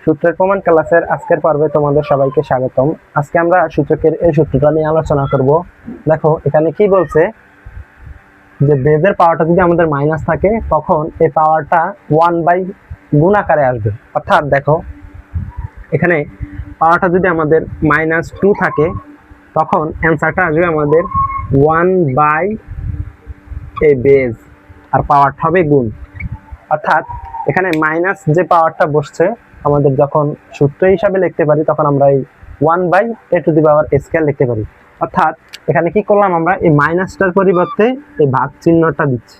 সূত্রের প্রমাণ ক্লাসের আজকের পর্বে তোমাদের সবাইকে স্বাগতম। আজকে আমরা সূচকের এই সূত্রটা নিয়ে আলোচনা করব। দেখো এখানে কি বলছে যে বেজের পাওয়ারটা যদি আমাদের মাইনাস থাকে তখন এই পাওয়ারটা 1/, গুণ আকারে আসবে। অর্থাৎ দেখো এখানে পাওয়ারটা যদি আমাদের -2 থাকে তখন অ্যান্সারটা আসবে আমাদের 1/, এই বেজ আর পাওয়ারটা হবে গুণ। অর্থাৎ এখানে মাইনাস যে পাওয়ারটা বসছে আমাদের যখন সূত্র হিসাবে লিখতে পারি তখন আমরা এই 1/a² লিখতে পারি। অর্থাৎ এখানে কি করলাম, আমরা এই মাইনাসটার পরিবর্তে এই ভাগ চিহ্নটা দিচ্ছি।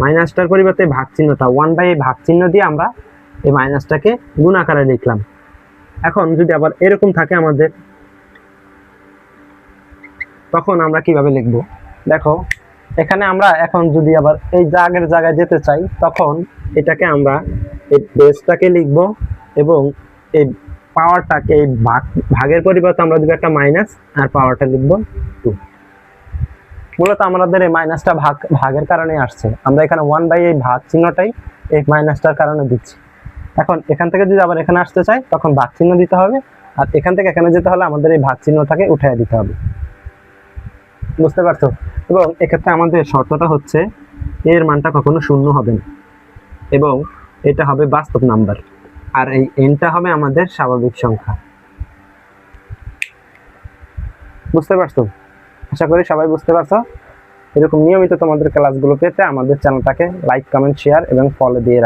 মাইনাসটার পরিবর্তে ভাগ চিহ্নটা 1/, এই ভাগ চিহ্ন দিয়ে আমরা এই মাইনাসটাকে গুণ আকারে লিখলাম। এখন যদি আবার এরকম থাকে আমাদের, তখন আমরা কিভাবে লিখব? দেখো এখানে আমরা এখন যদি আবার এই আগের জায়গায় যেতে চাই তখন এটাকে আমরা এই বেসটাকে লিখব এবং এই পাওয়ারটাকে এই ভাগের পরিবর্তে আমরা দিব একটা মাইনাস আর পাওয়ারটা লিখব 2। মূলত আমাদের এই মাইনাসটা ভাগের কারণে আসছে। আমরা এখানে 1/, এই ভাগ চিহ্নটাই এই মাইনাসটার কারণে দিচ্ছি। এখন এখান থেকে যদি আবার এখানে আসতে চাই তখন ভাগ চিহ্ন দিতে হবে, আর এখান থেকে এখানে যেতে হলে আমাদের এই ভাগ চিহ্নটাকে উঠিয়ে দিতে হবে। বুঝতে পারছো? এবং এক্ষেত্রে আমাদের শর্তটা হচ্ছে এর মানটা কখনো শূন্য হবে না এবং এটা হবে বাস্তব নাম্বার, আর এই এনটা হবে আমাদের স্বাভাবিক সংখ্যা। বুঝতে পারছো? আশা করি সবাই বুঝতে পারছো। এরকম নিয়মিত তোমাদের ক্লাসগুলো পেতে আমাদের চ্যানেলটাকে লাইক, কমেন্ট, শেয়ার এবং ফলো দিয়ে